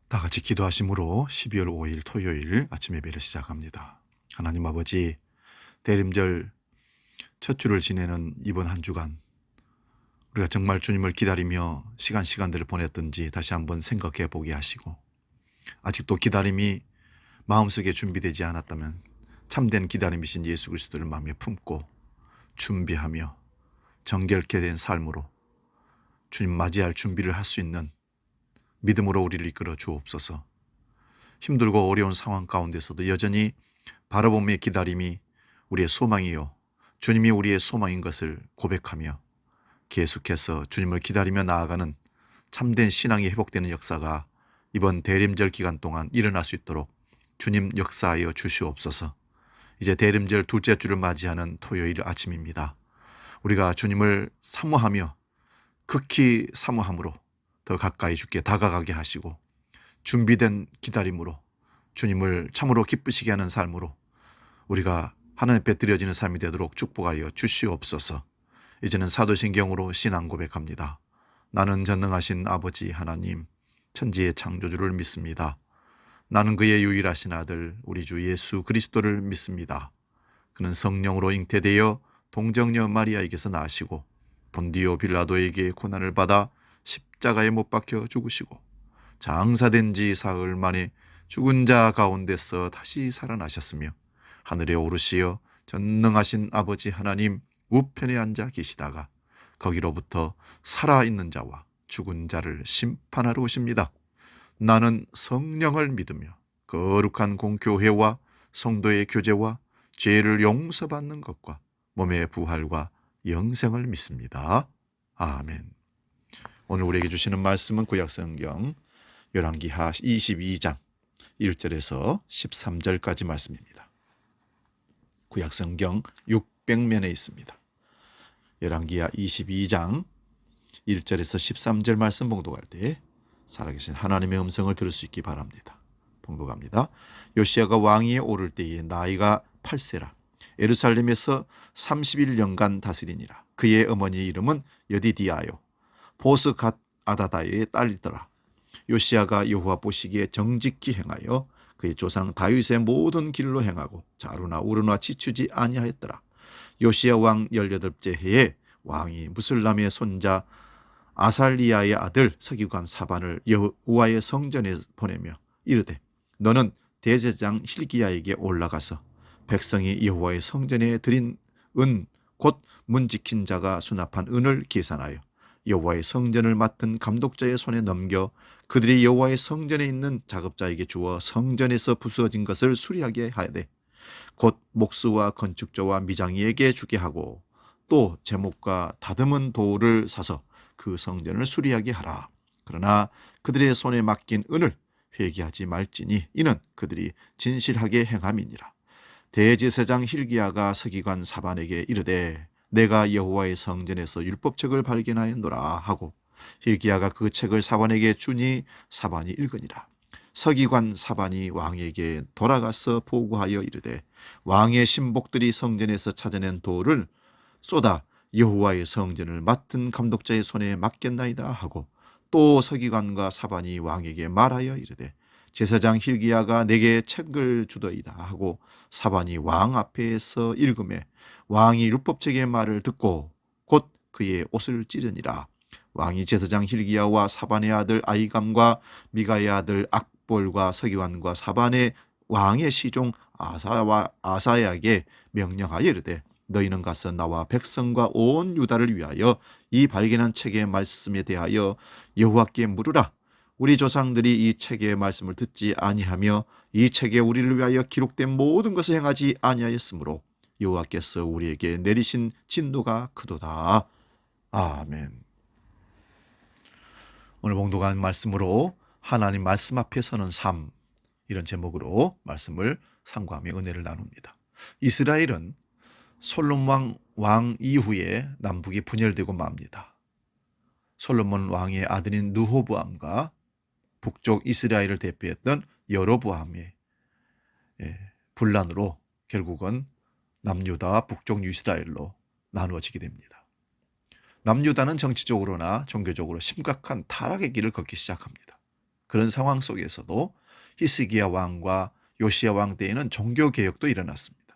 다 같이 기도하심으로 12월 5일 토요일 아침 예배를 시작합니다. 하나님 아버지, 대림절 첫 주를 지내는 이번 한 주간 우리가 정말 주님을 기다리며 시간들을 보냈던지 다시 한번 생각해 보게 하시고, 아직도 기다림이 마음속에 준비되지 않았다면 참된 기다림이신 예수 그리스도를 마음에 품고 준비하며 정결케 된 삶으로 주님 맞이할 준비를 할 수 있는 믿음으로 우리를 이끌어 주옵소서. 힘들고 어려운 상황 가운데서도 여전히 바라봄의 기다림이 우리의 소망이요, 주님이 우리의 소망인 것을 고백하며 계속해서 주님을 기다리며 나아가는 참된 신앙이 회복되는 역사가 이번 대림절 기간 동안 일어날 수 있도록 주님 역사하여 주시옵소서. 이제 대림절 둘째 주를 맞이하는 토요일 아침입니다. 우리가 주님을 사모하며 극히 사모함으로 더 가까이 주께 다가가게 하시고, 준비된 기다림으로 주님을 참으로 기쁘시게 하는 삶으로 우리가 하나님 앞에 드려지는 삶이 되도록 축복하여 주시옵소서. 이제는 사도신경으로 신앙 고백합니다. 나는 전능하신 아버지 하나님, 천지의 창조주를 믿습니다. 나는 그의 유일하신 아들 우리 주 예수 그리스도를 믿습니다. 그는 성령으로 잉태되어 동정녀 마리아에게서 나시고 본디오 빌라도에게 고난을 받아 십자가에 못 박혀 죽으시고 장사된 지 사흘 만에 죽은 자 가운데서 다시 살아나셨으며 하늘에 오르시어 전능하신 아버지 하나님 우편에 앉아 계시다가 거기로부터 살아있는 자와 죽은 자를 심판하러 오십니다. 나는 성령을 믿으며 거룩한 공교회와 성도의 교제와 죄를 용서받는 것과 몸의 부활과 영생을 믿습니다. 아멘. 오늘 우리에게 주시는 말씀은 구약성경 열왕기하 22장 1절에서 13절까지 말씀입니다. 구약성경 600면에 있습니다. 열왕기하 22장 1절에서 13절 말씀 봉독할 때 살아계신 하나님의 음성을 들을 수 있기 바랍니다. 봉독합니다. 요시야가 왕위에 오를 때에 나이가 8세라. 예루살렘에서 31년간 다스리니라. 그의 어머니 이름은 여디디아요 보스 갓 아다다의 딸이더라. 요시야가 여호와 보시기에 정직히 행하여 그의 조상 다윗의 모든 길로 행하고 자루나 우르나 지추지 아니하였더라. 요시야 왕 18째 해에 왕이 무슬람의 손자 아살리야의 아들 서기관 사반을 여호와의 성전에 보내며 이르되, 너는 대제사장 hil기야에게 올라가서 백성이 여호와의 성전에 드린 은 곧 문 지킨 자가 수납한 은을 계산하여 여호와의 성전을 맡은 감독자의 손에 넘겨 그들이 여호와의 성전에 있는 작업자에게 주어 성전에서 부수어진 것을 수리하게 하되 곧 목수와 건축자와 미장이에게 주게 하고 또 제목과 다듬은 돌을 사서 그 성전을 수리하게 하라. 그러나 그들의 손에 맡긴 은을 회개하지 말지니 이는 그들이 진실하게 행함이니라. 대제사장 hil기야가 서기관 사반에게 이르되, 내가 여호와의 성전에서 율법책을 발견하였노라 하고 hil기야가 그 책을 사반에게 주니 사반이 읽으니라. 서기관 사반이 왕에게 돌아가서 보고하여 이르되, 왕의 신복들이 성전에서 찾아낸 돌을 쏟아 여호와의 성전을 맡은 감독자의 손에 맡겼나이다 하고 또 서기관과 사반이 왕에게 말하여 이르되, 제사장 hil기야가 내게 책을 주더이다 하고 사반이 왕 앞에서 읽음에 왕이 율법책의 말을 듣고 곧 그의 옷을 찌르니라. 왕이 제사장 hil기야와 사반의 아들 아이감과 미가의 아들 악볼과 서기관과 사반의 왕의 시종 아사야에게 명령하여 이르되, 너희는 가서 나와 백성과 온 유다를 위하여 이 발견한 책의 말씀에 대하여 여호와께 물으라. 우리 조상들이 이 책의 말씀을 듣지 아니하며 이 책에 우리를 위하여 기록된 모든 것을 행하지 아니하였으므로 여호와께서 우리에게 내리신 진노가 크도다. 아멘. 오늘 봉독한 말씀으로 하나님 말씀 앞에 서는 삶, 이런 제목으로 말씀을 상고하며 은혜를 나눕니다. 이스라엘은 솔로몬 왕 이후에 남북이 분열되고 맙니다. 솔로몬 왕의 아들인 르호보암과 북쪽 이스라엘을 대표했던 여로보암의 분란으로 결국은 남유다와 북쪽 이스라엘로 나누어지게 됩니다. 남유다는 정치적으로나 종교적으로 심각한 타락의 길을 걷기 시작합니다. 그런 상황 속에서도 히스기야 왕과 요시야 왕 때에는 종교 개혁도 일어났습니다.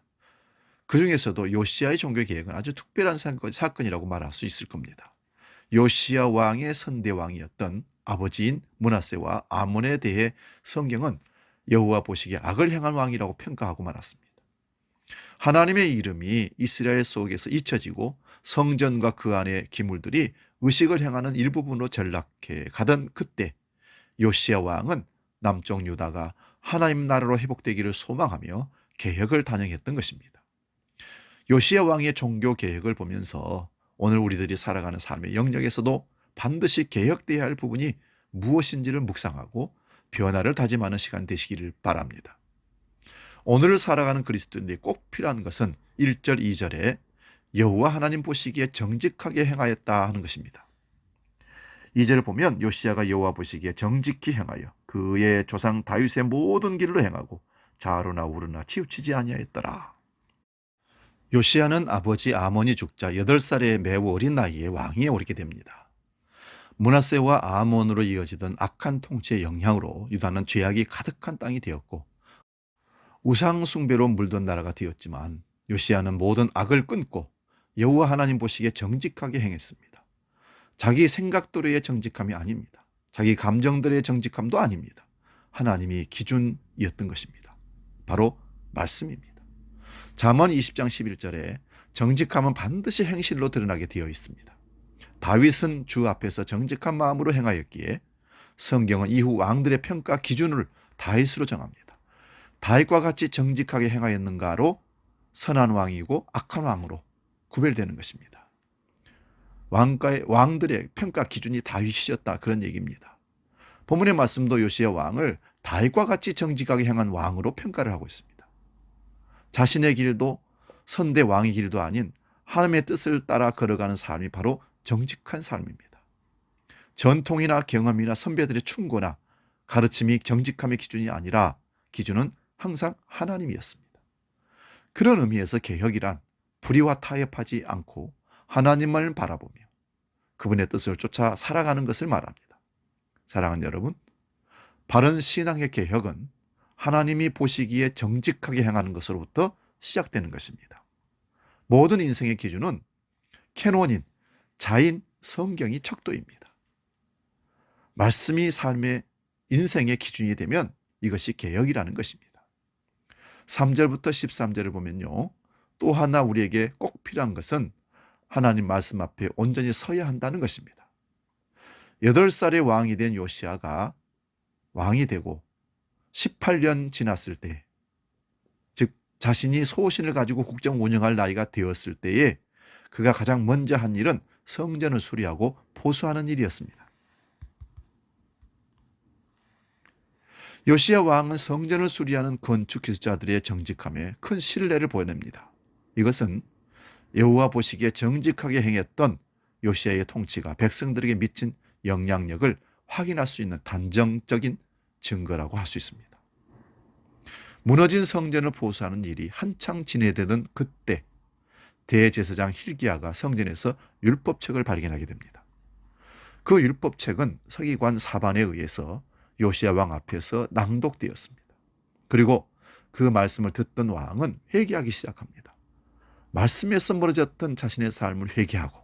그 중에서도 요시야의 종교 개혁은 아주 특별한 사건이라고 말할 수 있을 겁니다. 요시야 왕의 선대 왕이었던 아버지인 므낫세와 아몬에 대해 성경은 여호와 보시기에 악을 행한 왕이라고 평가하고 말았습니다. 하나님의 이름이 이스라엘 속에서 잊혀지고 성전과 그 안의 기물들이 의식을 행하는 일부분으로 전락해 가던 그때 요시야 왕은 남쪽 유다가 하나님 나라로 회복되기를 소망하며 개혁을 단행했던 것입니다. 요시야 왕의 종교 개혁을 보면서 오늘 우리들이 살아가는 삶의 영역에서도 반드시 개혁되어야 할 부분이 무엇인지를 묵상하고 변화를 다짐하는 시간 되시기를 바랍니다. 오늘을 살아가는 그리스도인들이 꼭 필요한 것은 1절, 2절에 여호와 하나님 보시기에 정직하게 행하였다 하는 것입니다. 2절을 보면 요시야가 여호와 보시기에 정직히 행하여 그의 조상 다윗의 모든 길로 행하고 좌로나 우로나 치우치지 아니하였더라. 요시야는 아버지 아몬이 죽자 8살의 매우 어린 나이에 왕위에 오르게 됩니다. 므낫세와 아몬으로 이어지던 악한 통치의 영향으로 유다는 죄악이 가득한 땅이 되었고 우상 숭배로 물든 나라가 되었지만 요시야는 모든 악을 끊고 여호와 하나님 보시기에 정직하게 행했습니다. 자기 생각대로의 정직함이 아닙니다. 자기 감정들의 정직함도 아닙니다. 하나님이 기준이었던 것입니다. 바로 말씀입니다. 잠언 20장 11절에 정직함은 반드시 행실로 드러나게 되어 있습니다. 다윗은 주 앞에서 정직한 마음으로 행하였기에 성경은 이후 왕들의 평가 기준을 다윗으로 정합니다. 다윗과 같이 정직하게 행하였는가로 선한 왕이고 악한 왕으로 구별되는 것입니다. 왕들의 평가 기준이 다윗이었다 그런 얘기입니다. 본문의 말씀도 요시야 왕을 다윗과 같이 정직하게 행한 왕으로 평가를 하고 있습니다. 자신의 길도 선대 왕의 길도 아닌 하나님의 뜻을 따라 걸어가는 삶이 바로 정직한 삶입니다. 전통이나 경험이나 선배들의 충고나 가르침이 정직함의 기준이 아니라 기준은 항상 하나님이었습니다. 그런 의미에서 개혁이란 불의와 타협하지 않고 하나님을 바라보며 그분의 뜻을 쫓아 살아가는 것을 말합니다. 사랑하는 여러분, 바른 신앙의 개혁은 하나님이 보시기에 정직하게 행하는 것으로부터 시작되는 것입니다. 모든 인생의 기준은 캐논인, 자인, 성경이 척도입니다. 말씀이 삶의 인생의 기준이 되면 이것이 개혁이라는 것입니다. 3절부터 13절을 보면요. 또 하나 우리에게 꼭 필요한 것은 하나님 말씀 앞에 온전히 서야 한다는 것입니다. 8살의 왕이 된 요시야가 왕이 되고 18년 지났을 때, 즉 자신이 소신을 가지고 국정 운영할 나이가 되었을 때에 그가 가장 먼저 한 일은 성전을 수리하고 보수하는 일이었습니다. 요시야 왕은 성전을 수리하는 건축 기술자들의 정직함에 큰 신뢰를 보여냅니다. 이것은 여호와 보시기에 정직하게 행했던 요시야의 통치가 백성들에게 미친 영향력을 확인할 수 있는 단정적인 증거라고 할 수 있습니다. 무너진 성전을 보수하는 일이 한창 진행되던 그때 대제사장 힐기야가 성전에서 율법책을 발견하게 됩니다. 그 율법책은 서기관 사반에 의해서 요시야 왕 앞에서 낭독되었습니다. 그리고 그 말씀을 듣던 왕은 회개하기 시작합니다. 말씀에서 멀어졌던 자신의 삶을 회개하고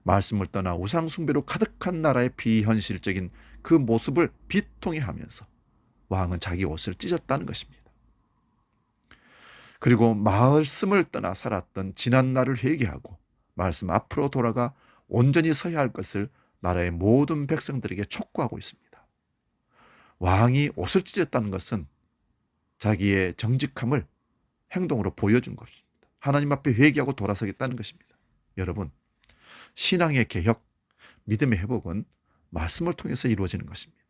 말씀을 떠나 우상 숭배로 가득한 나라의 비현실적인 그 모습을 비통해 하면서 왕은 자기 옷을 찢었다는 것입니다. 그리고 말씀을 떠나 살았던 지난 날을 회개하고 말씀 앞으로 돌아가 온전히 서야 할 것을 나라의 모든 백성들에게 촉구하고 있습니다. 왕이 옷을 찢었다는 것은 자기의 정직함을 행동으로 보여준 것입니다. 하나님 앞에 회개하고 돌아서겠다는 것입니다. 여러분, 신앙의 개혁, 믿음의 회복은 말씀을 통해서 이루어지는 것입니다.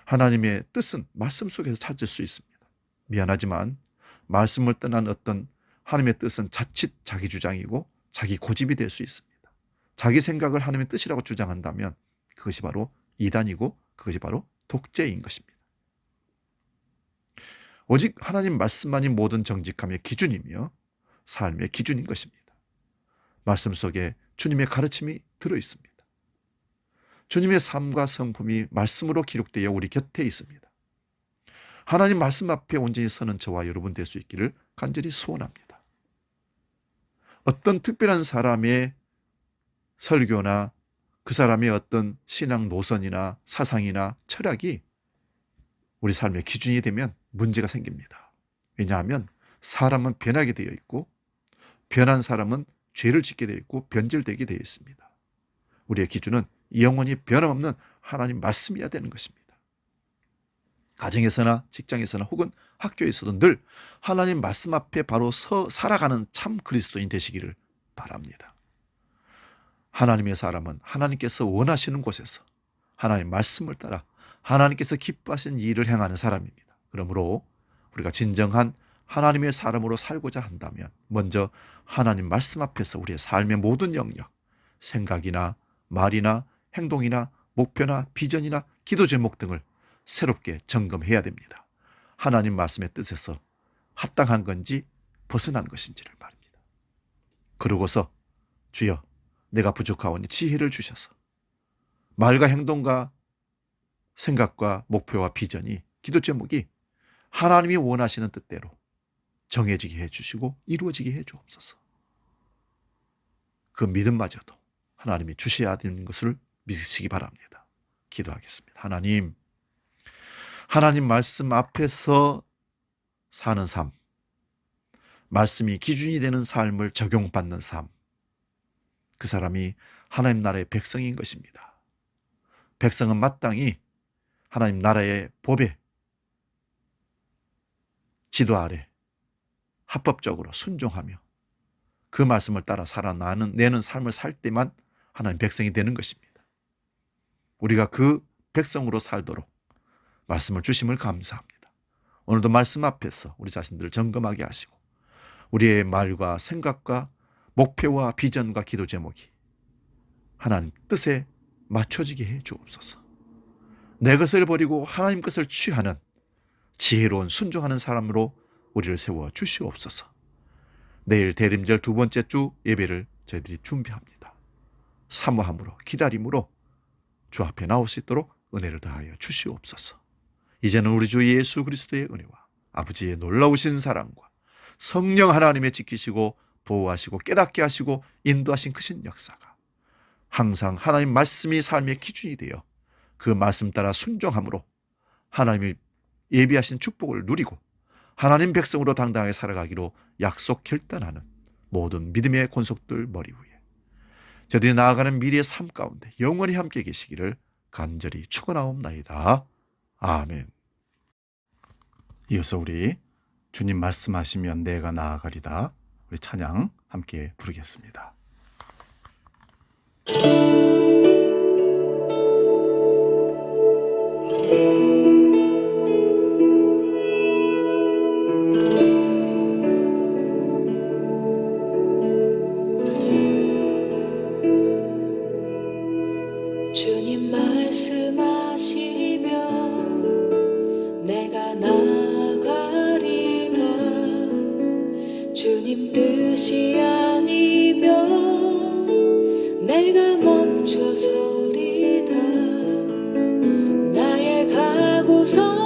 하나님의 뜻은 말씀 속에서 찾을 수 있습니다. 미안하지만 말씀을 떠난 어떤 하나님의 뜻은 자칫 자기 주장이고 자기 고집이 될 수 있습니다. 자기 생각을 하나님의 뜻이라고 주장한다면 그것이 바로 이단이고 그것이 바로 독재인 것입니다. 오직 하나님 말씀만이 모든 정직함의 기준이며 삶의 기준인 것입니다. 말씀 속에 주님의 가르침이 들어있습니다. 주님의 삶과 성품이 말씀으로 기록되어 우리 곁에 있습니다. 하나님 말씀 앞에 온전히 서는 저와 여러분 될 수 있기를 간절히 소원합니다. 어떤 특별한 사람의 설교나 그 사람의 어떤 신앙 노선이나 사상이나 철학이 우리 삶의 기준이 되면 문제가 생깁니다. 왜냐하면 사람은 변하게 되어 있고 변한 사람은 죄를 짓게 되어 있고 변질되게 되어 있습니다. 우리의 기준은 영원히 변함없는 하나님 말씀이어야 되는 것입니다. 가정에서나 직장에서나 혹은 학교에서도 늘 하나님 말씀 앞에 바로 살아가는 참 그리스도인 되시기를 바랍니다. 하나님의 사람은 하나님께서 원하시는 곳에서 하나님의 말씀을 따라 하나님께서 기뻐하신 일을 행하는 사람입니다. 그러므로 우리가 진정한 하나님의 사람으로 살고자 한다면 먼저 하나님 말씀 앞에서 우리의 삶의 모든 영역, 생각이나 말이나 행동이나 목표나 비전이나 기도 제목 등을 새롭게 점검해야 됩니다. 하나님 말씀의 뜻에서 합당한 건지 벗어난 것인지를 말입니다. 그러고서 주여 내가 부족하오니 지혜를 주셔서 말과 행동과 생각과 목표와 비전이 기도 제목이 하나님이 원하시는 뜻대로 정해지게 해주시고 이루어지게 해주옵소서. 그 믿음마저도 하나님이 주셔야 되는 것을 믿으시기 바랍니다. 기도하겠습니다. 하나님 말씀 앞에서 사는 삶, 말씀이 기준이 되는 삶을 적용받는 삶, 그 사람이 하나님 나라의 백성인 것입니다. 백성은 마땅히 하나님 나라의 법에 지도 아래 합법적으로 순종하며 그 말씀을 따라 살아내는 삶을 살 때만 하나님 백성이 되는 것입니다. 우리가 그 백성으로 살도록 말씀을 주심을 감사합니다. 오늘도 말씀 앞에서 우리 자신들을 점검하게 하시고 우리의 말과 생각과 목표와 비전과 기도 제목이 하나님 뜻에 맞춰지게 해 주옵소서. 내 것을 버리고 하나님 것을 취하는 지혜로운 순종하는 사람으로 우리를 세워 주시옵소서. 내일 대림절 두 번째 주 예배를 저희들이 준비합니다. 사모함으로 기다림으로 주 앞에 나올 수 있도록 은혜를 다하여 주시옵소서. 이제는 우리 주 예수 그리스도의 은혜와 아버지의 놀라우신 사랑과 성령 하나님의 지키시고 보호하시고 깨닫게 하시고 인도하신 크신 역사가 항상 하나님 말씀이 삶의 기준이 되어 그 말씀 따라 순종함으로 하나님이 예비하신 축복을 누리고 하나님 백성으로 당당하게 살아가기로 약속 결단하는 모든 믿음의 권속들 머리 위에 저들이 나아가는 미래의 삶 가운데 영원히 함께 계시기를 간절히 축원하옵나이다. 아멘. 이어서 우리 주님 말씀하시면 내가 나아가리다 우리 찬양 함께 부르겠습니다. 주님 말씀하시면 내가 나가리다. 주님 뜻이 아니면 내가 멈춰서리다. 나의 가고서